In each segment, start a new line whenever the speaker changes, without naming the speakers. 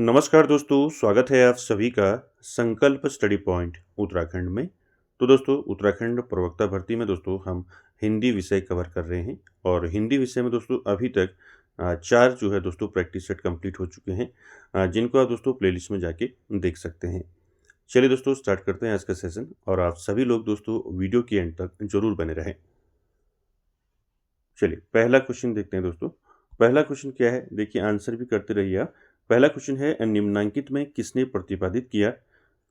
नमस्कार दोस्तों, स्वागत है आप सभी का संकल्प स्टडी पॉइंट उत्तराखंड में। तो दोस्तों, उत्तराखंड प्रवक्ता भर्ती में दोस्तों हम हिंदी विषय कवर कर रहे हैं और हिंदी विषय में दोस्तों अभी तक 4 जो है दोस्तों प्रैक्टिस सेट कंप्लीट हो चुके हैं, जिनको आप दोस्तों प्लेलिस्ट में जाके देख सकते हैं। चलिए दोस्तों, स्टार्ट करते हैं आज का सेशन और आप सभी लोग दोस्तों वीडियो के एंड तक जरूर बने रहें। चलिए पहला क्वेश्चन देखते हैं दोस्तों। पहला क्वेश्चन क्या है, देखिए आंसर भी करते रहिए आप। पहला क्वेश्चन है, निम्नलिखित में किसने प्रतिपादित किया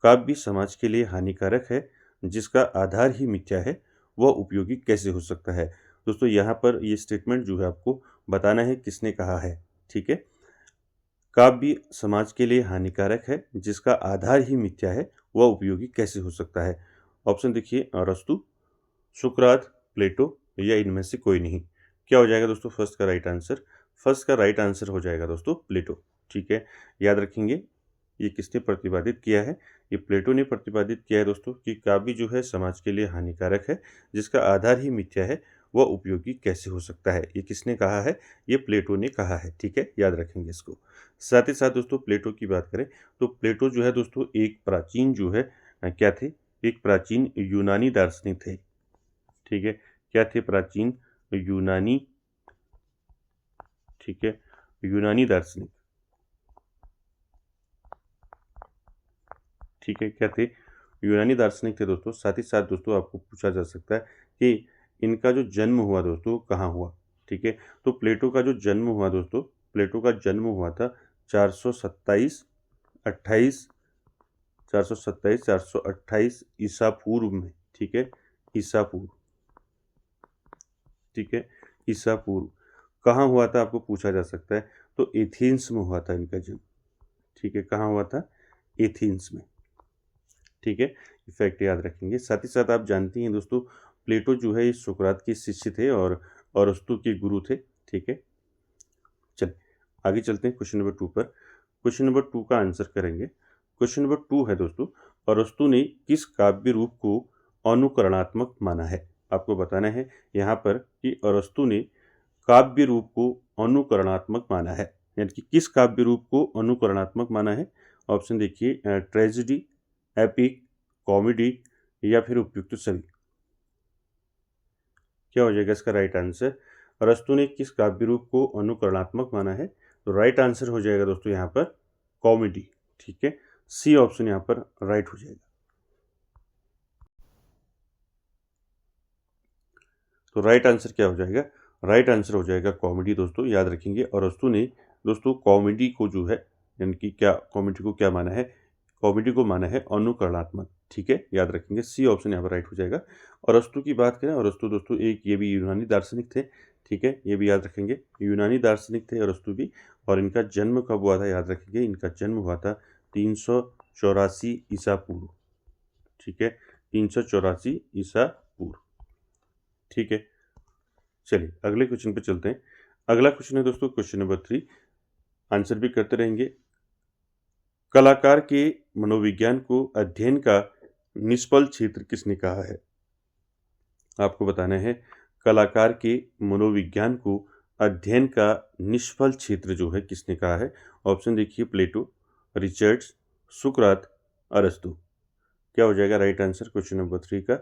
काव्य समाज के लिए हानिकारक है जिसका आधार ही मिथ्या है, वह उपयोगी कैसे हो सकता है। दोस्तों यहाँ पर ये स्टेटमेंट जो है आपको बताना है किसने कहा है। ठीक है, काव्य समाज के लिए हानिकारक है जिसका आधार ही मिथ्या है, वह उपयोगी कैसे हो सकता है। ऑप्शन देखिए, अरस्तु, सुकरात, प्लेटो या इनमें से कोई नहीं। क्या हो जाएगा दोस्तों फर्स्ट का राइट आंसर। फर्स्ट का राइट आंसर हो जाएगा दोस्तों प्लेटो। ठीक है, याद रखेंगे ये किसने प्रतिपादित किया है। ये प्लेटो ने प्रतिपादित किया है दोस्तों कि काव्य जो है समाज के लिए हानिकारक है जिसका आधार ही मिथ्या है, वह उपयोगी कैसे हो सकता है। ये किसने कहा है, ये प्लेटो ने कहा है। ठीक है, याद रखेंगे इसको। साथ ही साथ दोस्तों प्लेटो की बात करें तो प्लेटो जो है दोस्तों एक प्राचीन जो है क्या थे, एक प्राचीन यूनानी दार्शनिक थे। ठीक है, क्या थे, प्राचीन यूनानी, ठीक है, यूनानी दार्शनिक। ठीक है, क्या थे, यूनानी दार्शनिक थे दोस्तों। साथ ही साथ दोस्तों आपको पूछा जा सकता है कि इनका जो जन्म हुआ दोस्तों कहाँ हुआ। ठीक है, तो प्लेटो का जो जन्म हुआ दोस्तों, प्लेटो का जन्म हुआ था 427 28 427 428 ईसा पूर्व में। ठीक है, ईसा पूर्व। ठीक है, ईसा पूर्व कहाँ हुआ था आपको पूछा जा सकता है, तो एथेंस में हुआ था इनका जन्म। ठीक है, कहाँ हुआ था, एथेंस में। ठीक है, ये फैक्ट याद रखेंगे। साथ ही साथ आप जानती हैं दोस्तों प्लेटो जो है ये सुकरात के शिष्य थे और अरस्तु के गुरु थे। ठीक है, चल आगे चलते हैं क्वेश्चन नंबर 2 पर। क्वेश्चन नंबर 2 का आंसर करेंगे। क्वेश्चन नंबर 2 है दोस्तों, अरस्तु ने किस काव्य रूप को अनुकरणात्मक माना है। आपको बताना है यहाँ पर कि अरस्तु ने काव्य रूप को अनुकरणात्मक माना है, यानी कि किस काव्य रूप को अनुकरणात्मक माना है। ऑप्शन देखिए, ट्रेजिडी, एपिक, कॉमेडी या फिर उपयुक्त सभी। क्या हो जाएगा इसका राइट आंसर। अरस्तु ने किस काव्य रूप को अनुकरणात्मक माना है, तो राइट आंसर हो जाएगा दोस्तों यहाँ पर कॉमेडी। ठीक है, सी ऑप्शन यहाँ पर राइट हो जाएगा। तो राइट आंसर क्या हो जाएगा, राइट आंसर हो जाएगा कॉमेडी दोस्तों। याद रखेंगे अरस्तु ने दोस्तों कॉमेडी को जो है, यानी कि क्या कॉमेडी को क्या माना है, कॉमेडी को माना है अनुकरणात्मक। ठीक है, याद रखेंगे सी ऑप्शन यहाँ पर राइट हो जाएगा। अरस्तु की बात करें, अरस्तु दोस्तों एक ये भी यूनानी दार्शनिक थे। ठीक है, ये भी याद रखेंगे, यूनानी दार्शनिक थे अरस्तु भी। और इनका जन्म कब हुआ था, याद रखेंगे इनका जन्म हुआ था 384 ईसा पूर्व। ठीक है, 384 ईसा पूर्व। ठीक है, चलिए अगले क्वेश्चन पे चलते हैं। अगला क्वेश्चन है दोस्तों क्वेश्चन नंबर 3, आंसर भी करते रहेंगे। कलाकार के मनोविज्ञान को अध्ययन का निष्फल क्षेत्र किसने कहा है। आपको बताना है कलाकार के मनोविज्ञान को अध्ययन का निष्फल क्षेत्र जो है किसने कहा है। ऑप्शन देखिए, प्लेटो, रिचर्ड्स, सुकरात, अरस्तु। क्या हो जाएगा राइट आंसर क्वेश्चन नंबर 3 का।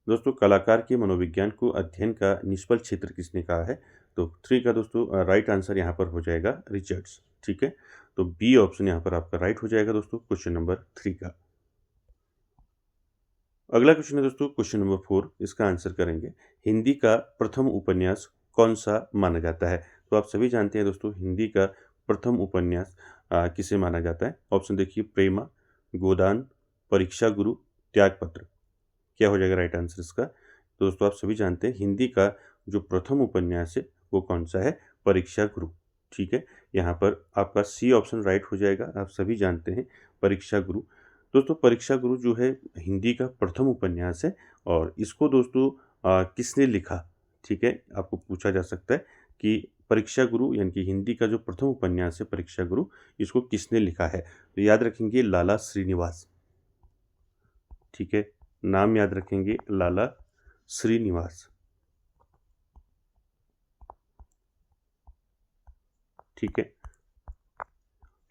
दोस्तों कलाकार के मनोविज्ञान को अध्ययन का निष्फल क्षेत्र किसने कहा है, तो 3 का दोस्तों राइट आंसर यहाँ पर हो जाएगा रिचर्ड्स। ठीक है, तो बी ऑप्शन यहाँ पर आपका राइट हो जाएगा दोस्तों क्वेश्चन नंबर 3 का। अगला क्वेश्चन है दोस्तों क्वेश्चन नंबर 4, इसका आंसर करेंगे। हिंदी का प्रथम उपन्यास कौन सा माना जाता है। तो आप सभी जानते हैं दोस्तों हिंदी का प्रथम उपन्यास किसे माना जाता है। ऑप्शन देखिए, प्रेमा, गोदान, परीक्षा गुरु, त्यागपत्र। क्या हो जाएगा राइट आंसर इसका। तो दोस्तों आप सभी जानते हैं हिंदी का जो प्रथम उपन्यास है वो कौन सा है, परीक्षा गुरु। ठीक है, यहाँ पर आपका सी ऑप्शन राइट हो जाएगा। आप सभी जानते हैं परीक्षा गुरु। दोस्तों परीक्षा गुरु जो है हिंदी का प्रथम उपन्यास है और इसको दोस्तों किसने लिखा। ठीक है, आपको पूछा जा सकता है कि परीक्षा गुरु यानी कि हिंदी का जो प्रथम उपन्यास है परीक्षा गुरु, इसको किसने लिखा है। तो याद रखेंगे लाला श्रीनिवास। ठीक है, नाम याद रखेंगे लाला श्रीनिवास। ठीक है,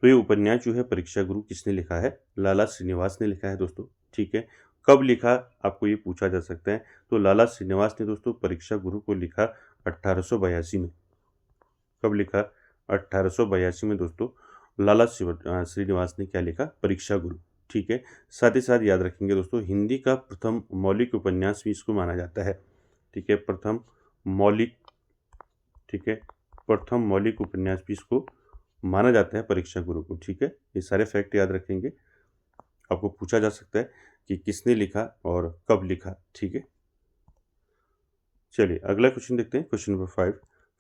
तो ये उपन्यास जो है परीक्षा गुरु किसने लिखा है? लाला श्रीनिवास ने लिखा है दोस्तों। ठीक है, कब लिखा आपको ये पूछा जा सकता है। तो लाला श्रीनिवास ने दोस्तों परीक्षा गुरु को लिखा 1882 में। कब लिखा? 1882 में दोस्तों लाला श्रीनिवास ने क्या लिखा? परीक्षा गुरु। ठीक है, साथ ही साथ याद रखेंगे दोस्तों हिंदी का प्रथम मौलिक उपन्यास भी इसको माना जाता है। ठीक है, प्रथम मौलिक, ठीक है, प्रथम मौलिक उपन्यास भी इसको माना जाता है परीक्षा गुरु को। ठीक है, ये सारे फैक्ट याद रखेंगे। आपको पूछा जा सकता है कि किसने लिखा और कब लिखा। ठीक है, चलिए अगला क्वेश्चन देखते हैं। क्वेश्चन नंबर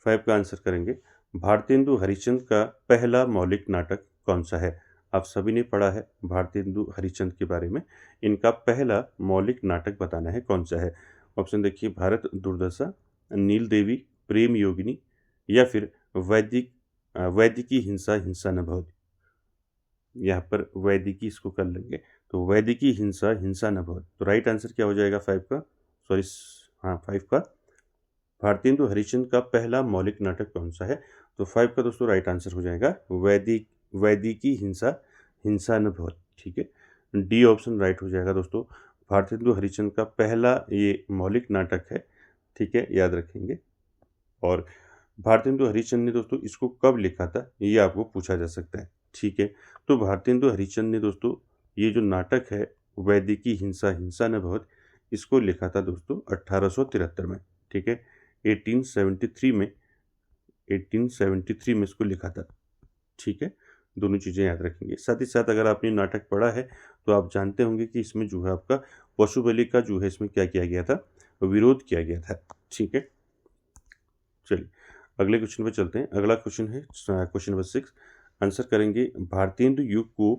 5 का आंसर करेंगे। भारतेंदु हरिश्चंद्र का पहला मौलिक नाटक कौन सा है? आप सभी ने पढ़ा है भारतेंदु हरिश्चंद्र के बारे में। इनका पहला मौलिक नाटक बताना है कौन सा है। ऑप्शन देखिए, भारत दुर्दशा, नील देवी, प्रेम योगिनी, या फिर वैदिकी हिंसा हिंसा न भवति। यहाँ पर वैदिकी इसको कर लेंगे, तो वैदिकी हिंसा हिंसा न भवति। तो राइट आंसर क्या हो जाएगा 5 का? सॉरी, हाँ 5 का। भारतेंदु हरिश्चंद्र का पहला मौलिक नाटक कौन सा है? तो 5 का दोस्तों राइट आंसर हो जाएगा वैदिकी हिंसा हिंसा न भवति। ठीक है, डी ऑप्शन राइट हो जाएगा दोस्तों। भारतेंदु हरिश्चंद्र का पहला ये मौलिक नाटक है। ठीक है, याद रखेंगे। और भारतेंदु हरिश्चंद्र ने दोस्तों इसको कब लिखा था ये आपको पूछा जा सकता है। ठीक है, तो भारतेंदु हरिश्चंद्र ने दोस्तों ये जो नाटक है वैदिकी हिंसा हिंसा न भवति, इसको लिखा था दोस्तों 1873 में। ठीक है, 1873 में इसको लिखा था। ठीक है, दोनों चीज़ें याद रखेंगे। साथ ही साथ अगर आपने नाटक पढ़ा है तो आप जानते होंगे कि इसमें जो है आपका पशु बलि का जो है इसमें क्या किया गया था? विरोध किया गया था। ठीक है, चलिए अगले क्वेश्चन पे चलते हैं। अगला क्वेश्चन है क्वेश्चन नंबर 6। आंसर करेंगे, भारतेंदु युग को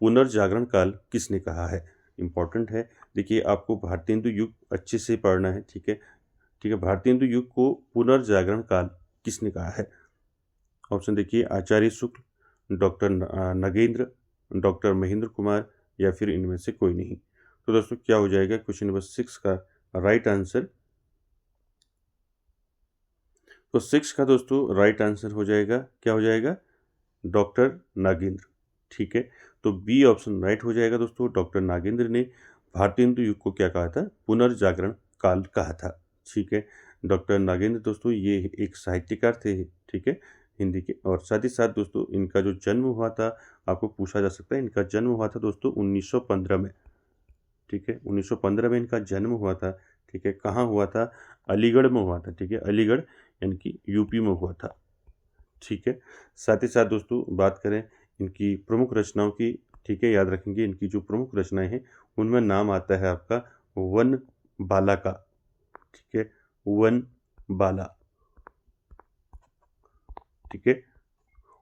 पुनर्जागरण काल किसने कहा है? इंपॉर्टेंट है, देखिए आपको भारतेंदु युग अच्छे से पढ़ना है। ठीक है, ठीक है, भारतेंदु युग को पुनर्जागरण काल किसने कहा है? ऑप्शन देखिए, आचार्य शुक्ल, डॉक्टर नगेंद्र, डॉक्टर महेंद्र कुमार, या फिर इनमें से कोई नहीं। तो दोस्तों क्या हो जाएगा क्वेश्चन नंबर 6 का राइट आंसर? तो 6 का दोस्तों राइट आंसर हो जाएगा, क्या हो जाएगा? डॉक्टर नागेंद्र। ठीक है, तो बी ऑप्शन राइट हो जाएगा दोस्तों। डॉक्टर नागेंद्र ने भारतेंदु युग को क्या कहा था? पुनर्जागरण काल कहा था। ठीक है, डॉक्टर नागेंद्र दोस्तों ये एक साहित्यकार थे। ठीक है, हिंदी के। और साथ ही साथ दोस्तों इनका जो जन्म हुआ था आपको पूछा जा सकता है। इनका जन्म हुआ था दोस्तों 1915 में। ठीक है, 1915 में इनका जन्म हुआ था। ठीक है, कहाँ हुआ था? अलीगढ़ में हुआ था। ठीक है, अलीगढ़ यानी कि यूपी में हुआ था। ठीक है, साथ ही साथ दोस्तों बात करें इनकी प्रमुख रचनाओं की। ठीक है, याद रखेंगे इनकी जो प्रमुख रचनाएं हैं उनमें नाम आता है आपका वन बाला का। ठीक है, वन बाला। ठीक है,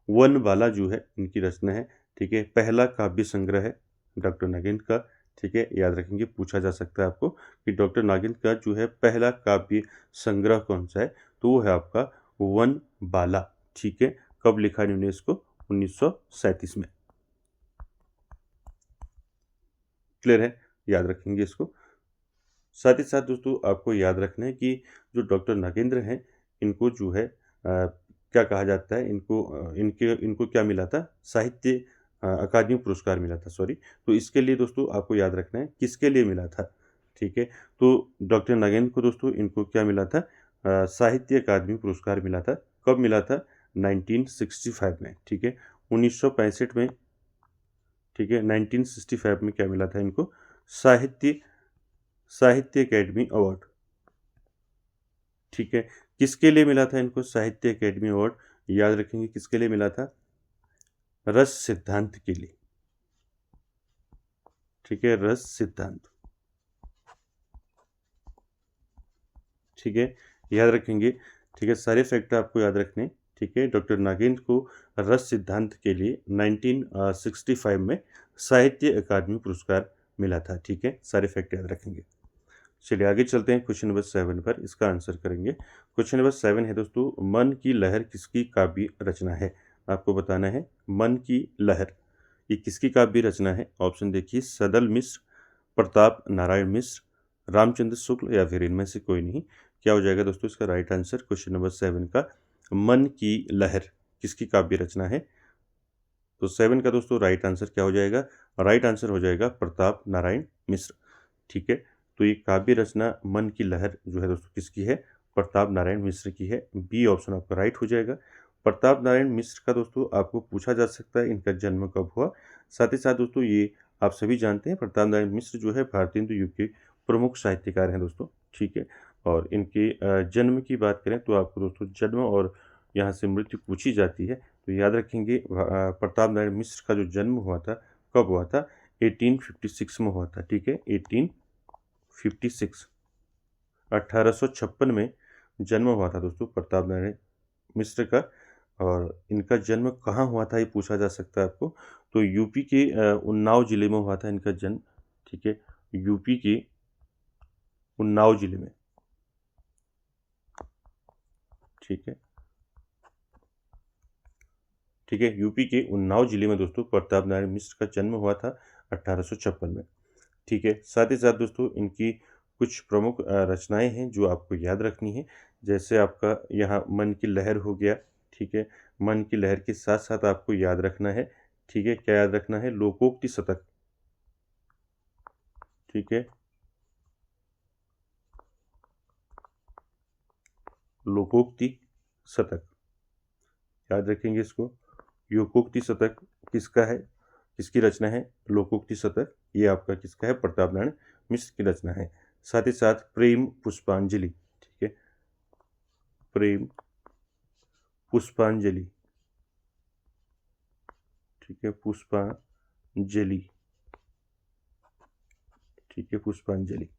वन बाला जो है इनकी रचना है। ठीक है, पहला काव्य संग्रह है डॉक्टर नागेंद्र का। ठीक है, याद रखेंगे, पूछा जा सकता है आपको कि डॉक्टर नागेंद्र का जो है पहला काव्य संग्रह कौन सा है? तो वो है आपका वन बाला। ठीक है, कब लिखा इन्होंने इसको? 1937 में। क्लियर है, याद रखेंगे इसको। साथ ही साथ दोस्तों आपको याद रखना है कि जो डॉक्टर नागेंद्र हैं इनको जो है क्या कहा जाता है? इनको क्या मिला था? साहित्य अकादमी पुरस्कार मिला था। सॉरी, तो इसके लिए दोस्तों आपको याद रखना है किसके लिए मिला था। ठीक है, तो डॉक्टर नागेंद्र को दोस्तों इनको क्या मिला था? साहित्य अकादमी पुरस्कार मिला था। कब मिला था? 1965 में। ठीक है, 1965 में। ठीक है, 1965 में क्या मिला था इनको? साहित्य अकेडमी अवार्ड। ठीक है, किसके लिए मिला था इनको साहित्य अकेडमी अवार्ड? याद रखेंगे किसके लिए मिला था? रस सिद्धांत के लिए। ठीक है, रस सिद्धांत। ठीक है, याद रखेंगे। ठीक है, सारे फैक्ट आपको याद रखने। ठीक है, डॉक्टर नागेंद्र को रस सिद्धांत के लिए 1965 में साहित्य अकादमी पुरस्कार मिला था। ठीक है, सारे फैक्ट याद रखेंगे। चलिए आगे चलते हैं क्वेश्चन नंबर 7 पर। इसका आंसर करेंगे। क्वेश्चन नंबर 7 है दोस्तों, मन की लहर किसकी काव्य रचना है? आपको बताना है मन की लहर ये किसकी काव्य रचना है। ऑप्शन देखिए, सदल मिश्र, प्रताप नारायण मिश्र, रामचंद्र शुक्ल, या फिर इनमें से कोई नहीं। क्या हो जाएगा दोस्तों इसका राइट आंसर? क्वेश्चन नंबर 7 का मन की लहर किसकी काव्य रचना है? तो 7 का दोस्तों राइट आंसर क्या हो जाएगा? राइट आंसर हो जाएगा प्रताप नारायण मिश्र। ठीक है, तो ये काव्य रचना मन की लहर जो है दोस्तों किसकी है? प्रताप नारायण मिश्र की है। बी ऑप्शन आपका राइट हो जाएगा। प्रताप नारायण मिश्र का दोस्तों आपको पूछा जा सकता है इनका जन्म कब हुआ। साथ ही साथ दोस्तों ये आप सभी जानते हैं प्रताप नारायण मिश्र जो है भारतेंदु युग के प्रमुख साहित्यकार हैं दोस्तों। ठीक है, और इनके जन्म की बात करें तो आपको दोस्तों जन्म और यहाँ से मृत्यु पूछी जाती है, तो याद रखेंगे प्रताप नारायण मिश्र का जो जन्म हुआ था कब हुआ था? 1856 में हुआ था। ठीक है, 1856 1856 में जन्म हुआ था दोस्तों प्रताप नारायण मिश्र का। और इनका जन्म कहाँ हुआ था ये पूछा जा सकता है आपको, तो यूपी के उन्नाव जिले में हुआ था इनका जन्म। ठीक है, यूपी के उन्नाव जिले में। ठीक है, ठीक है, यूपी के उन्नाव जिले में दोस्तों प्रताप नारायण मिश्र का जन्म हुआ था 1856 में। ठीक है, साथ ही साथ दोस्तों इनकी कुछ प्रमुख रचनाएं हैं जो आपको याद रखनी है। जैसे आपका यहाँ मन की लहर हो गया। ठीक है, मन की लहर के साथ साथ आपको याद रखना है। ठीक है, क्या याद रखना है? लोकोक्ति शतक। ठीक है, लोकोक्ति शतक याद रखेंगे इसको। लोकोक्ति शतक किसका है? किसकी रचना है? लोकोक्ति शतक ये आपका किसका है? प्रताप नारायण मिश्र की रचना है। साथ ही साथ प्रेम पुष्पांजलि। ठीक है, प्रेम पुष्पांजलि। ठीक है, पुष्पांजलि। ठीक है, पुष्पांजलि।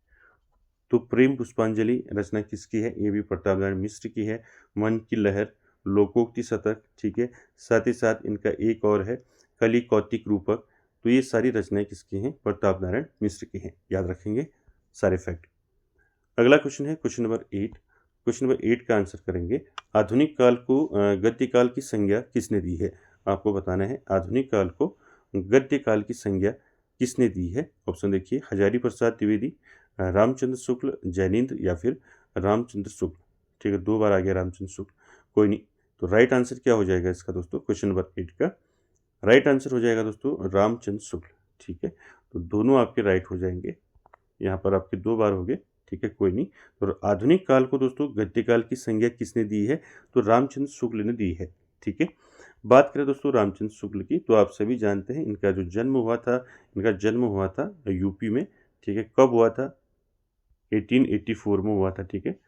तो प्रेम पुष्पांजलि रचना किसकी है? ये भी प्रताप नारायण मिश्र की है। मन की लहर, लोकोक्ति शतक। ठीक है, साथ ही साथ इनका एक और है कलि कौतिक रूपक। तो ये सारी रचनाएं किसकी हैं? प्रताप नारायण मिश्र की हैं। याद रखेंगे सारे फैक्ट। अगला क्वेश्चन है क्वेश्चन नंबर 8। क्वेश्चन नंबर 8 का आंसर करेंगे। आधुनिक काल को गद्य काल की संज्ञा किसने दी है? आपको बताना है आधुनिक काल को गद्य काल की संज्ञा किसने दी है? ऑप्शन देखिए, हजारी प्रसाद द्विवेदी, रामचंद्र शुक्ल, जैनेन्द्र या फिर रामचंद्र शुक्ल। ठीक है, 2 बार आ गया रामचंद्र शुक्ल, कोई नहीं। तो राइट आंसर क्या हो जाएगा इसका दोस्तों? क्वेश्चन नंबर 8 का राइट आंसर हो जाएगा दोस्तों रामचंद्र शुक्ल। ठीक है, तो दोनों आपके राइट हो जाएंगे। यहाँ पर आपके 2 बार हो गए। ठीक है, कोई नहीं। तो आधुनिक काल को दोस्तों गद्य काल की संज्ञा किसने दी है? तो रामचंद्र शुक्ल ने दी है। ठीक है, बात करें दोस्तों रामचंद्र शुक्ल की, तो आप सभी जानते हैं इनका जो जन्म हुआ था, इनका जन्म हुआ था यूपी में। ठीक है, कब हुआ था? 1884 में हुआ था। ठीक है,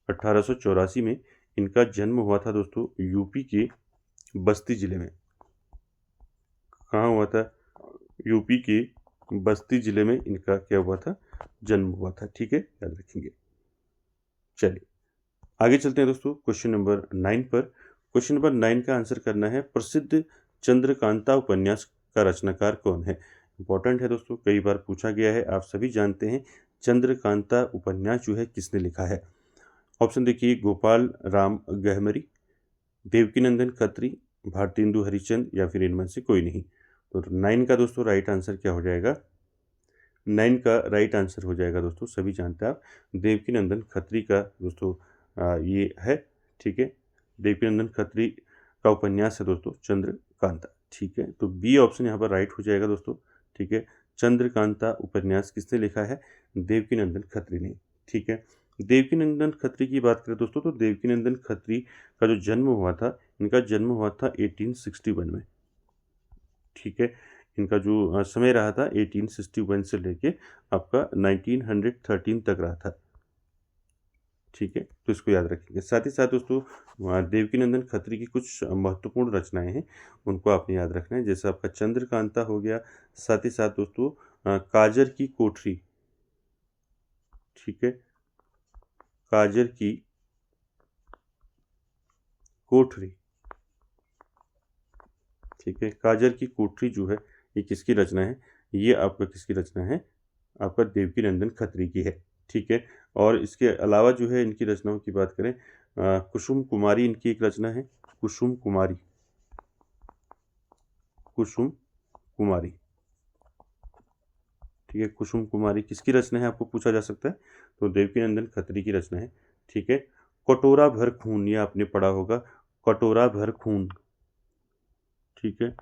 1884 में इनका जन्म हुआ था दोस्तों यूपी के बस्ती जिले में। कहाँ हुआ था? यूपी के बस्ती जिले में इनका क्या हुआ था? जन्म हुआ था। ठीक है, याद रखेंगे। चलिए आगे चलते हैं दोस्तों क्वेश्चन नंबर 9 पर। क्वेश्चन नंबर 9 का आंसर करना है प्रसिद्ध चंद्रकांता उपन्यास का रचनाकार कौन है? इंपॉर्टेंट है दोस्तों, कई बार पूछा गया है। आप सभी जानते हैं चंद्रकांता उपन्यास जो है किसने लिखा है? ऑप्शन देखिए, गोपाल राम गहमरी, देवकीनंदन खत्री, भारतेंदु हरिश्चंद्र या फिर इनमें से कोई नहीं। तो 9 का दोस्तों राइट आंसर क्या हो जाएगा? 9 का राइट आंसर हो जाएगा दोस्तों, सभी जानते हैं आप, देवकीनंदन खत्री का दोस्तों ये है। ठीक है, देवकीनंदन खत्री का उपन्यास है दोस्तों चंद्रकांता। ठीक है, तो बी ऑप्शन यहाँ पर राइट हो जाएगा दोस्तों। ठीक है, चंद्रकांता उपन्यास किसने लिखा है? देवकीनंदन खत्री ने। ठीक है, देवकीनंदन खत्री की बात करें दोस्तों, तो देवकीनंदन खत्री का जो जन्म हुआ था, इनका जन्म हुआ था 1861 में। ठीक है, इनका जो समय रहा था 1861 से लेके आपका 1913 तक रहा था। ठीक है, तो इसको याद रखेंगे। साथ ही साथ दोस्तों देवकीनंदन खत्री की कुछ महत्वपूर्ण रचनाएं हैं, उनको आपने याद रखना है। जैसे आपका चंद्रकांता हो गया, साथ ही साथ दोस्तों काजर की कोठरी। ठीक है, काजर की कोठरी। ठीक है, काजर की कोठरी जो है ये किसकी रचना है? ये आपका किसकी रचना है? आपका देवकीनंदन खत्री की है। ठीक है, और इसके अलावा जो है इनकी रचनाओं की बात करें, कुसुम कुमारी इनकी एक रचना है। कुसुम कुमारी, कुसुम कुमारी। ठीक है, कुसुम कुमारी किसकी रचना है आपको पूछा जा सकता है, तो देवकीनंदन खत्री की रचना है। ठीक है, कटोरा भर खून, ये आपने पढ़ा होगा, कटोरा भर खून। ठीक है,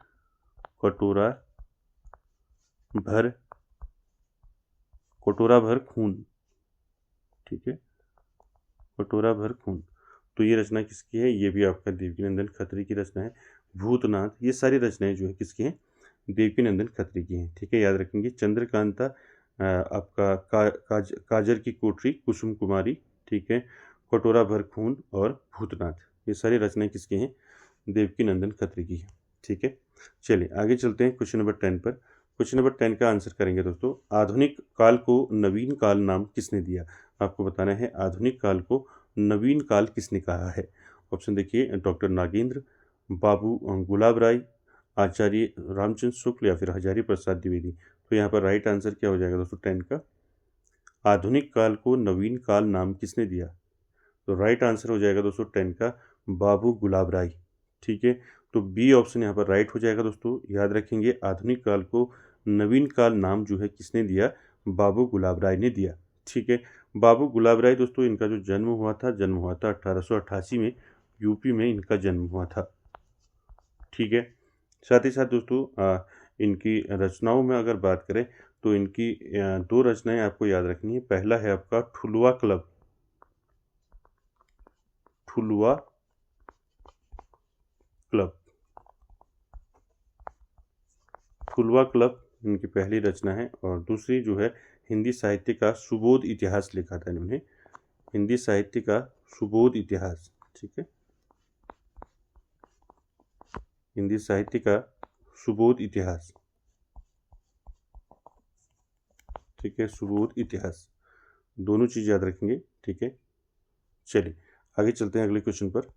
कटोरा भर कटोरा भर खून, ठीक है, कटोरा भर खून। तो ये रचना किसकी है? ये भी आपका देवकीनंदन खत्री की रचना है। भूतनाथ, ये सारी रचनाएं जो है किसकी हैं? देवकीनंदन खत्री की हैं, ठीक है, याद रखेंगे। चंद्रकांता आपका काजर की कोठरी, कुसुम कुमारी, ठीक है, कटोरा भर खून और भूतनाथ, ये सारी रचनाएं किसकी हैं? देवकीनंदन खत्री की है, ठीक है। चलिए आगे चलते हैं क्वेश्चन नंबर 10 पर। क्वेश्चन नंबर 10 का आंसर करेंगे दोस्तों। आधुनिक काल को नवीन काल नाम किसने दिया? आपको बताना है आधुनिक काल को नवीन काल किसने कहा है। ऑप्शन देखिए, डॉक्टर नागेंद्र, बाबू गुलाब राय, आचार्य रामचंद्र शुक्ल या फिर हजारी प्रसाद द्विवेदी। तो यहाँ पर राइट आंसर क्या हो जाएगा दोस्तों 10 का? आधुनिक काल को नवीन काल नाम किसने दिया? तो राइट आंसर हो जाएगा दोस्तों 10 का बाबू गुलाब राय, ठीक है। तो बी ऑप्शन यहाँ पर राइट हो जाएगा दोस्तों। याद रखेंगे आधुनिक काल को नवीन काल नाम जो है किसने दिया? बाबू गुलाब राय ने दिया, ठीक है। बाबू गुलाब राय दोस्तों, इनका जो जन्म हुआ था 1888 में, यूपी में इनका जन्म हुआ था, ठीक है। साथ ही साथ दोस्तों इनकी रचनाओं में अगर बात करें तो इनकी दो रचनाएं आपको याद रखनी है। पहला है आपका ठुलवा क्लब, ठुलवा क्लब, ठुलवा क्लब इनकी पहली रचना है। और दूसरी जो है हिंदी साहित्य का सुबोध इतिहास लिखा था इन्होंने, हिंदी साहित्य का सुबोध इतिहास, ठीक है, हिंदी साहित्य का सुबोध इतिहास, ठीक है, सुबोध इतिहास, दोनों चीज याद रखेंगे, ठीक है। चलिए आगे चलते हैं अगले क्वेश्चन पर।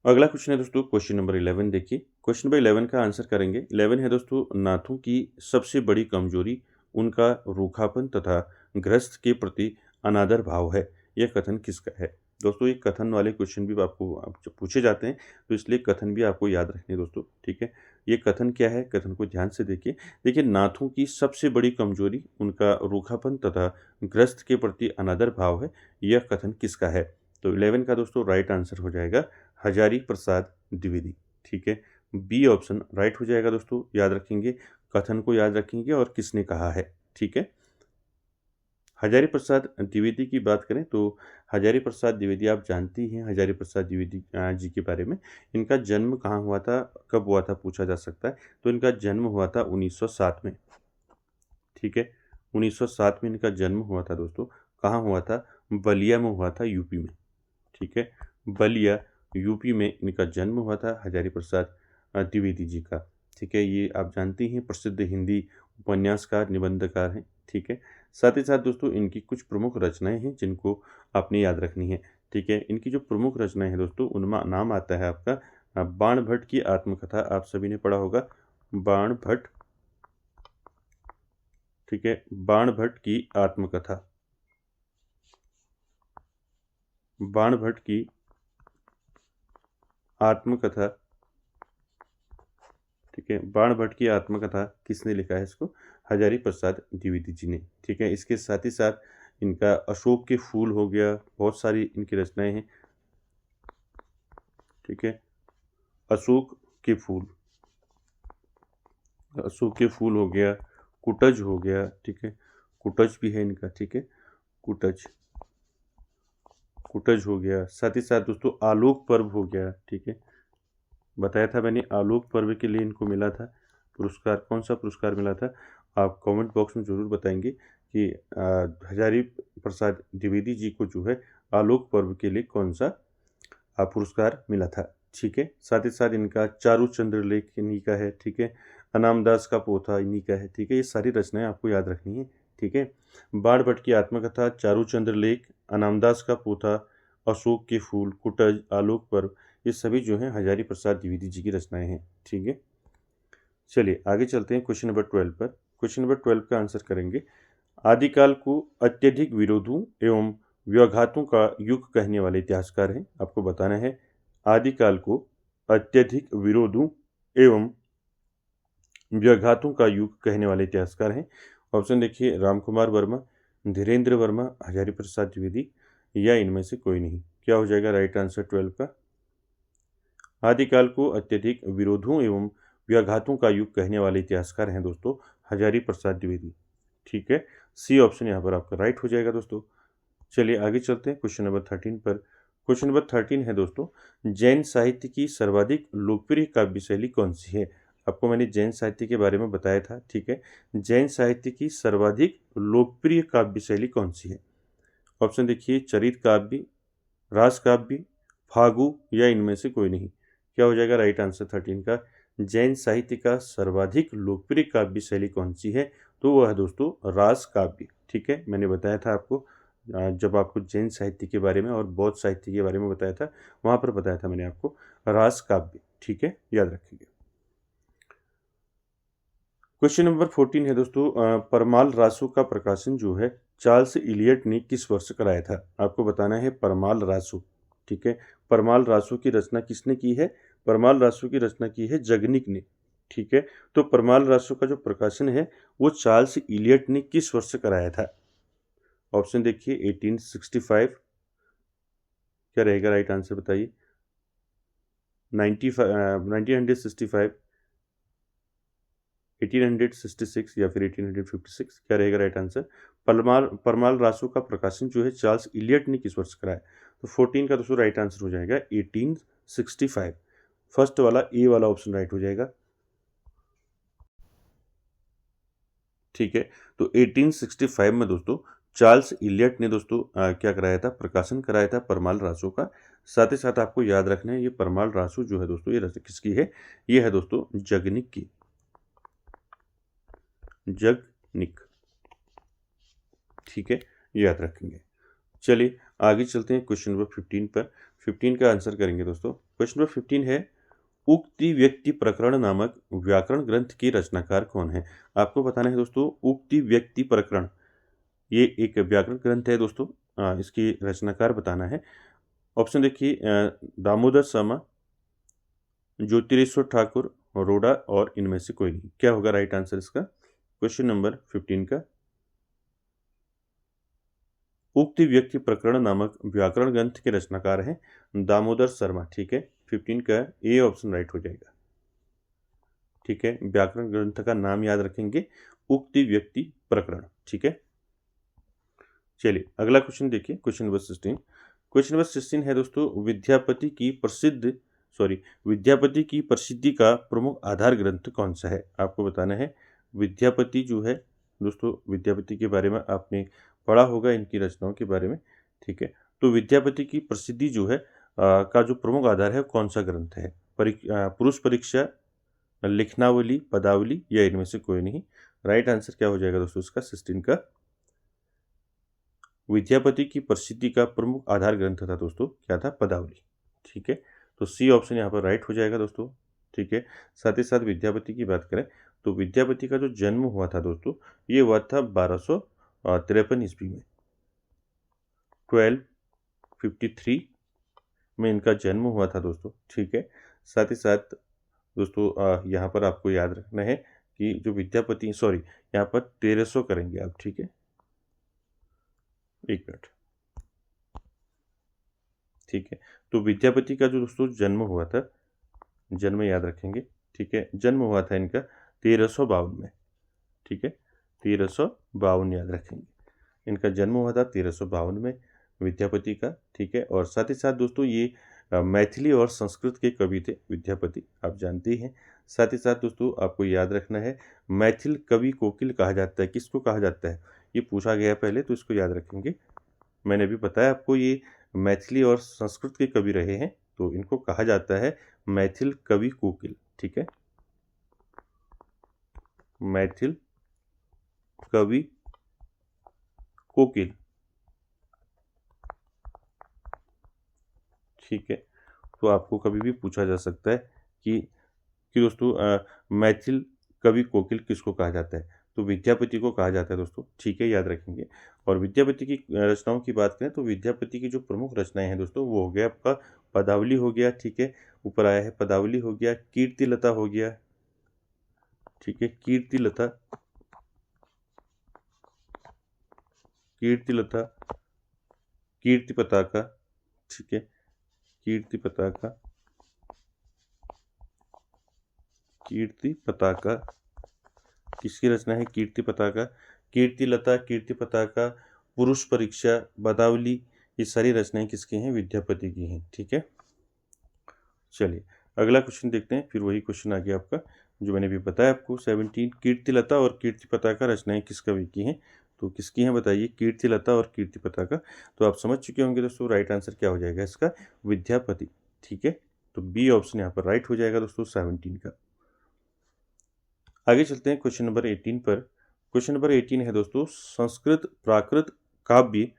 अगला क्वेश्चन है दोस्तों क्वेश्चन नंबर 11। देखिए क्वेश्चन नंबर 11 का आंसर करेंगे। 11 है दोस्तों, नाथों की सबसे बड़ी कमजोरी उनका रूखापन तथा ग्रस्त के प्रति अनादर भाव है, यह कथन किसका है? दोस्तों ये कथन वाले क्वेश्चन भी आप जब पूछे जाते हैं तो इसलिए कथन भी आपको याद रखने दोस्तों, ठीक है। ये कथन क्या है? कथन को ध्यान से देखिए। देखिए नाथों की सबसे बड़ी कमजोरी उनका रूखापन तथा ग्रस्त के प्रति अनादर भाव है, यह कथन किसका है? तो 11 का दोस्तों राइट आंसर हो जाएगा हजारी प्रसाद द्विवेदी, ठीक है। बी ऑप्शन राइट हो जाएगा दोस्तों। याद रखेंगे, कथन को याद रखेंगे और किसने कहा है, ठीक है। हजारी प्रसाद द्विवेदी की बात करें तो हजारी प्रसाद द्विवेदी आप जानती हैं हजारी प्रसाद द्विवेदी जी के बारे में। इनका जन्म कहाँ हुआ था, कब हुआ था पूछा जा सकता है। तो इनका जन्म हुआ था 1907 में, ठीक है, 1907 में इनका जन्म हुआ था दोस्तों। कहाँ हुआ था? बलिया में हुआ था, यूपी में, ठीक है, बलिया यूपी में इनका जन्म हुआ था हजारी प्रसाद द्विवेदी जी का, ठीक है। ये आप जानती हैं प्रसिद्ध हिंदी उपन्यासकार निबंधकार हैं, ठीक है। साथ ही साथ दोस्तों इनकी कुछ प्रमुख रचनाएं हैं जिनको आपने याद रखनी है, ठीक है। इनकी जो प्रमुख रचनाएं हैं दोस्तों उनमें नाम आता है आपका बाण भट्ट की आत्मकथा, आप सभी ने पढ़ा होगा बाण भट्ट, ठीक है, बाण भट्ट की आत्मकथा, बाण भट्ट की आत्मकथा, ठीक है। बाण भट्ट की आत्मकथा किसने लिखा है? इसको हजारी प्रसाद द्विवेदी जी ने, ठीक है। इसके साथ ही साथ इनका अशोक के फूल हो गया, बहुत सारी इनकी रचनाएं हैं, ठीक है। अशोक के फूल, अशोक के फूल हो गया, कुटज हो गया, ठीक है, कुटज भी है इनका, ठीक है, कुटज, कुटज हो गया। साथ ही साथ दोस्तों आलोक पर्व हो गया, ठीक है, बताया था मैंने आलोक पर्व के लिए इनको मिला था पुरस्कार। कौन सा पुरस्कार मिला था? आप कमेंट बॉक्स में ज़रूर बताएंगे कि हजारी प्रसाद द्विवेदी जी को जो है आलोक पर्व के लिए कौन सा पुरस्कार मिला था, ठीक है। साथ ही साथ इनका चारू चंद्र लेख इन्हीं का है, ठीक है, अनामदास का पोथा इन्हीं का है, ठीक है। ये सारी रचनाएं आपको याद रखनी है, ठीक है। बाण भट्ट की आत्मकथा, चारू चंद्र लेख, अनामदास का पोथा, अशोक के फूल, कुटज, आलोक पर्व, ये सभी जो हैं हजारी प्रसाद द्विवेदी जी की रचनाएं हैं, ठीक है। चलिए आगे चलते हैं क्वेश्चन नंबर 12 पर। क्वेश्चन नंबर 12 का आंसर करेंगे। आदिकाल को अत्यधिक विरोधों एवं व्याघातों का युग कहने वाले इतिहासकार हैं, आपको बताना है आदिकाल को अत्यधिक विरोधों एवं व्याघातों का युग कहने वाले इतिहासकार हैं। ऑप्शन देखिए, रामकुमार वर्मा, धीरेन्द्र वर्मा, हजारी प्रसाद द्विवेदी या इनमें से कोई नहीं। क्या हो जाएगा राइट आंसर 12 का? आदिकाल को अत्यधिक विरोधों एवं व्याघातों का युग कहने वाले इतिहासकार हैं दोस्तों हजारी प्रसाद द्विवेदी। ठीक है, सी ऑप्शन यहाँ पर आपका राइट हो जाएगा दोस्तों। चलिए आगे चलते हैं क्वेश्चन नंबर 13 पर। क्वेश्चन नंबर 13 है दोस्तों, जैन साहित्य की सर्वाधिक लोकप्रिय काव्य शैली कौन सी है? आपको मैंने जैन साहित्य के बारे में बताया था। ठीक है, जैन साहित्य की सर्वाधिक लोकप्रिय काव्य शैली कौन सी है? ऑप्शन देखिए, चरित काव्य, रास काव्य, फागु या इनमें से कोई नहीं। क्या हो जाएगा राइट आंसर 13 का? जैन साहित्य का सर्वाधिक लोकप्रिय काव्य शैली कौन सी है? तो वह है दोस्तों रास काव्य। ठीक है, मैंने बताया था आपको जब आपको जैन साहित्य के बारे में और बौद्ध साहित्य के बारे में बताया था, वहाँ पर बताया था मैंने आपको रास काव्य। ठीक है, याद रखिए। क्वेश्चन नंबर 14 है दोस्तों, परमाल रासो का प्रकाशन जो है चार्ल्स इलियट ने किस वर्ष कराया था? आपको बताना है परमाल रासो। ठीक है, परमाल रासो की रचना किसने की है? परमाल रासो की रचना की है जगनिक ने। ठीक है, तो परमाल रासो का जो प्रकाशन है वो चार्ल्स इलियट ने किस वर्ष कराया था? ऑप्शन देखिए, 1865, क्या रहेगा राइट आंसर बताइए? 1965, 1866 या फिर 1856, क्या रहेगा राइट आंसर? परमाल रासो का प्रकाशन जो है चार्ल्स इलियट ने किस वर्ष कराया? तो 14 का दोस्तों राइट आंसर हो जाएगा 1865। फर्स्ट वाला ए वाला ऑप्शन राइट हो जाएगा। ठीक है, तो 1865 में दोस्तों चार्ल्स इलियट ने दोस्तों क्या कराया था? प्रकाशन कराया था परमाल रासो का। साथ ही साथ आपको याद रखना है ये परमाल रासो जो है दोस्तों ये रचना किसकी है? ये है दोस्तों जगनिक की। जगनिक। ठीक है, याद रखेंगे। चलिए आगे चलते हैं क्वेश्चन नंबर 15 पर। 15 का आंसर करेंगे दोस्तों। क्वेश्चन नंबर 15 है, उक्ति व्यक्ति प्रकरण नामक व्याकरण ग्रंथ के रचनाकार कौन है? आपको बताना है दोस्तों उक्ति व्यक्ति प्रकरण, ये एक व्याकरण ग्रंथ है दोस्तों। इसकी रचनाकार बताना है। ऑप्शन देखिए, दामोदर शर्मा, ज्योतिरेश्वर ठाकुर, रोडा और इनमें से कोई नहीं। क्या होगा राइट आंसर इसका? क्वेश्चन नंबर 15 का उक्ति व्यक्ति प्रकरण नामक व्याकरण ग्रंथ के रचनाकार हैं दामोदर शर्मा। ठीक है, 15 का ए ऑप्शन राइट हो जाएगा। ठीक है, व्याकरण ग्रंथ का नाम याद रखेंगे, उक्ति व्यक्ति प्रकरण। ठीक है, चलिए अगला क्वेश्चन देखिए, क्वेश्चन नंबर 16। क्वेश्चन नंबर 16 है दोस्तों, विद्यापति की प्रसिद्धि का प्रमुख आधार ग्रंथ कौन सा है? आपको बताना है विद्यापति जो है दोस्तों, विद्यापति के बारे में आपने पढ़ा होगा, इनकी रचनाओं के बारे में। ठीक है, तो विद्यापति की प्रसिद्धि जो है का जो प्रमुख आधार है कौन सा ग्रंथ है? पुरुष परीक्षा, लिखनावली, पदावली या इनमें से कोई नहीं। राइट आंसर क्या हो जाएगा दोस्तों इसका? 16 का विद्यापति की प्रसिद्धि का प्रमुख आधार ग्रंथ था दोस्तों, क्या था? पदावली। ठीक है, तो सी ऑप्शन यहाँ पर राइट हो जाएगा दोस्तों। ठीक है, साथ ही साथ विद्यापति की बात करें तो विद्यापति का जो जन्म हुआ था दोस्तों, ये हुआ था 1253 ईस्वी में। 1253 में इनका जन्म हुआ था दोस्तों। ठीक है, साथ ही साथ दोस्तों यहाँ पर आपको याद रखना है कि जो विद्यापति, सॉरी यहाँ पर 1300 करेंगे आप। ठीक है, एक मिनट। ठीक है, तो विद्यापति का जो दोस्तों जन्म हुआ था, जन्म याद रखेंगे। ठीक है, जन्म हुआ था इनका 1352 में। ठीक है, 1352 याद रखेंगे। इनका जन्म हुआ था 1352 में विद्यापति का। ठीक है, और साथ ही साथ दोस्तों ये मैथिली और संस्कृत के कवि थे विद्यापति, आप जानते ही हैं। साथ ही साथ दोस्तों आपको याद रखना है मैथिल कवि कोकिल कहा जाता है। किसको कहा जाता है? ये पूछा गया पहले, तो इसको याद रखेंगे। मैंने अभी बताया आपको ये मैथिली और संस्कृत के कवि रहे हैं, तो इनको कहा जाता है मैथिल कवि कोकिल। ठीक है, मैथिल कवि कोकिल। ठीक है, तो आपको कभी भी पूछा जा सकता है कि दोस्तों मैथिल कवि कोकिल किसको कहा जाता है? तो विद्यापति को कहा जाता है दोस्तों। ठीक है, याद रखेंगे। और विद्यापति की रचनाओं की बात करें तो विद्यापति की जो प्रमुख रचनाएं हैं दोस्तों वो हो गया आपका पदावली हो गया। ठीक है, ऊपर आया है पदावली हो गया, कीर्तिलता हो गया। ठीक है, कीर्तिलता, कीर्तिलता, कीर्ति पताका, ठीक है, कीर्ति पताका, कीर्ति पताका किसकी रचना है? कीर्ति पताका। कीर्ति लता, कीर्ति पताका, पुरुष परीक्षा, पदावली, ये सारी रचनाएं किसकी हैं? विद्यापति की हैं, ठीक है। चलिए अगला क्वेश्चन देखते हैं, फिर वही क्वेश्चन आ गया आपका जो मैंने भी बताया आपको 17। कीर्ति लता और कीर्ति पताका रचनाएं किस कवि की हैं? तो किसकी हैं बताइए? कीर्ति लता और कीर्ति पताका। तो आप समझ चुके होंगे दोस्तों, राइट आंसर क्या हो जाएगा इसका? विद्यापति, ठीक है। तो बी ऑप्शन यहाँ पर राइट हो जाएगा दोस्तों 17 का। आगे चलते हैं क्वेश्चन नंबर 18 पर। क्वेश्चन नंबर 18 है दोस्तों, संस्कृत प्राकृत काव्य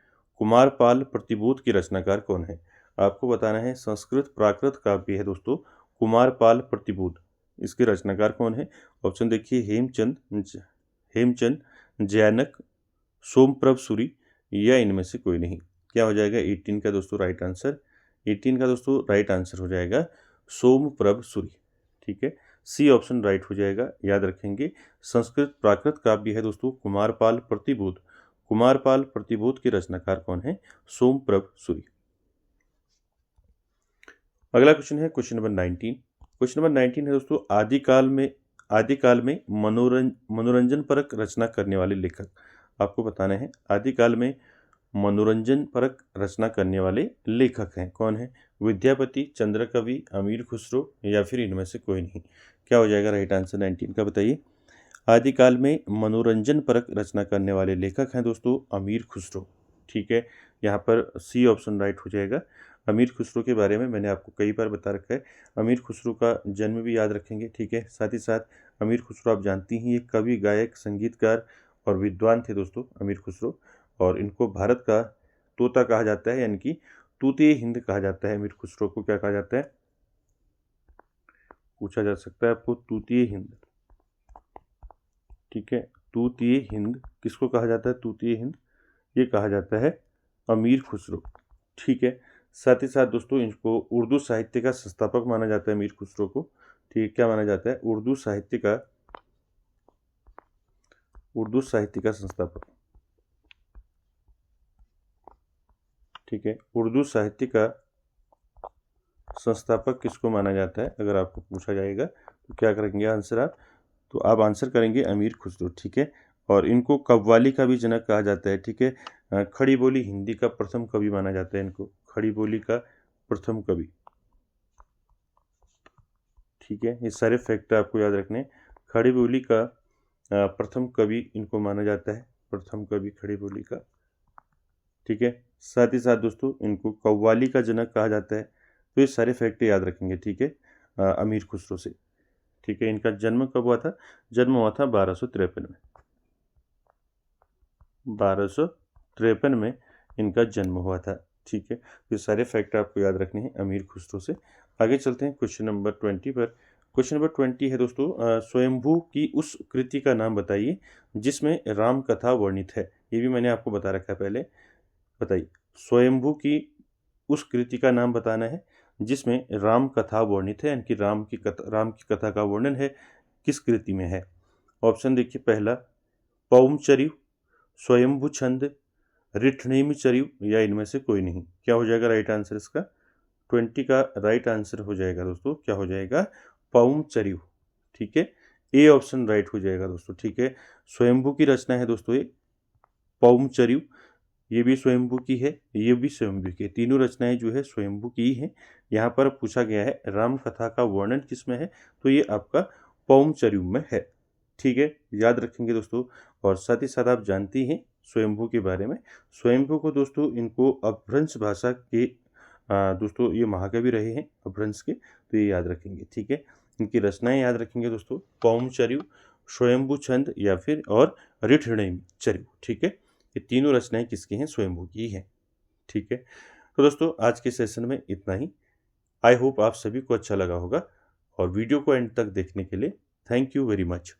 कुमारपाल प्रतिबोध की रचनाकार कौन है? आपको बताना है संस्कृत प्राकृत काव्य है दोस्तों कुमारपाल प्रतिबोध, इसके रचनाकार कौन है? ऑप्शन देखिए, हेमचंद, जयानक, सोमप्रभ सूरी या इनमें से कोई नहीं। क्या हो जाएगा 18 का दोस्तों राइट आंसर? 18 का दोस्तों राइट आंसर हो जाएगा सोमप्रभ सूरी, ठीक है। सी ऑप्शन राइट हो जाएगा, याद रखेंगे। संस्कृत प्राकृत काव्य है दोस्तों कुमारपाल प्रतिबोध। कुमारपाल प्रतिबोध के रचनाकार कौन है? सोमप्रभ सूरी। अगला क्वेश्चन है क्वेश्चन नंबर 19। क्वेश्चन नंबर 19 है दोस्तों, आदिकाल में मनोरंजन परक रचना करने वाले लेखक। आपको बताना है आदिकाल में मनोरंजन परक रचना करने वाले लेखक हैं कौन है? विद्यापति, चंद्रकवि, अमीर खुसरो या फिर इनमें से कोई नहीं। क्या हो जाएगा राइट आंसर 19 का बताइए? आदिकाल में मनोरंजन परक रचना करने वाले लेखक हैं दोस्तों अमीर खुसरो, ठीक है। यहाँ पर सी ऑप्शन राइट हो जाएगा। अमीर खुसरो के बारे में मैंने आपको कई बार बता रखा है। अमीर खुसरो का जन्म भी याद रखेंगे, ठीक है। साथ ही साथ अमीर खुसरो आप जानती हैं ये कवि, गायक, संगीतकार और विद्वान थे दोस्तों अमीर खुसरो, और इनको भारत का तोता कहा जाता है, यानी कि तूतीय हिंद कहा जाता है। अमीर खुसरो को क्या कहा जाता है? पूछा जा सकता है आपको, तूतीय हिंद, ठीक है। तूतीय हिंद किसको कहा जाता है? तूतीय हिंद ये कहा जाता है अमीर खुसरो, ठीक है। साथ ही साथ दोस्तों इनको उर्दू साहित्य का संस्थापक माना जाता है अमीर खुसरो को, ठीक है। क्या माना जाता है? उर्दू साहित्य का संस्थापक, ठीक है। उर्दू साहित्य का संस्थापक किसको माना जाता है? अगर आपको पूछा जाएगा तो क्या करेंगे आंसर आप? तो आप आंसर करेंगे अमीर खुसरो, ठीक है। और इनको कव्वाली का भी जनक कहा जाता है, ठीक है। खड़ी बोली हिंदी का प्रथम कवि माना जाता है इनको, खड़ी बोली का प्रथम कवि, ठीक है। ये सारे फैक्ट आपको याद रखने। खड़ी बोली का प्रथम कवि इनको माना जाता है, प्रथम कवि खड़ी बोली का, ठीक है। साथ ही साथ दोस्तों इनको कव्वाली का जनक कहा जाता है। तो ये सारे फैक्ट याद रखेंगे, ठीक है, अमीर खुसरो से, ठीक है। इनका जन्म कब हुआ था? जन्म हुआ था 1253 में, 1253 में इनका जन्म हुआ था, ठीक है। ये सारे फैक्ट आपको याद रखने हैं अमीर खुसरो से। आगे चलते हैं क्वेश्चन नंबर 20 पर। क्वेश्चन नंबर 20 है दोस्तों, स्वयंभू की उस कृति का नाम बताइए जिसमें राम कथा वर्णित है। ये भी मैंने आपको बता रखा है पहले, बताइए। स्वयंभू की उस कृति का नाम बताना है जिसमें राम कथा वर्णित है, यानी कि राम की कथा का वर्णन है, किस कृति में है? ऑप्शन देखिए, पहला पौमचर्यु, स्वयंभू छंद, रिठनेमिचर्यु या इनमें से कोई नहीं। क्या हो जाएगा राइट आंसर इसका? 20 का राइट आंसर हो जाएगा दोस्तों, क्या हो जाएगा? पौमचर्यु, ठीक है। ए ऑप्शन राइट हो जाएगा दोस्तों, ठीक है। स्वयंभू की रचना है दोस्तों ये पौमचर्यु, ये भी स्वयंभू की है, ये भी स्वयंभू की है, तीनों रचनाएं जो है स्वयंभू की ही हैं। यहाँ पर पूछा गया है राम कथा का वर्णन किसमें है, तो ये आपका पौमचर्यु में है, ठीक है। याद रखेंगे दोस्तों। और साथ ही साथ आप जानती हैं स्वयंभू के बारे में। स्वयंभू को दोस्तों इनको अपभ्रंश भाषा के दोस्तों ये महाकवि रहे हैं अपभ्रंश के, तो ये याद रखेंगे, ठीक है। इनकी रचनाएं याद रखेंगे दोस्तों, पौमचर्यु, स्वयंभू छंद या फिर और रिठनेमिचर्यु, ठीक है। ये तीनों रचनाएं किसकी हैं? स्वयंभू की हैं, ठीक है। तो दोस्तों आज के सेशन में इतना ही। आई होप आप सभी को अच्छा लगा होगा, और वीडियो को एंड तक देखने के लिए थैंक यू वेरी मच।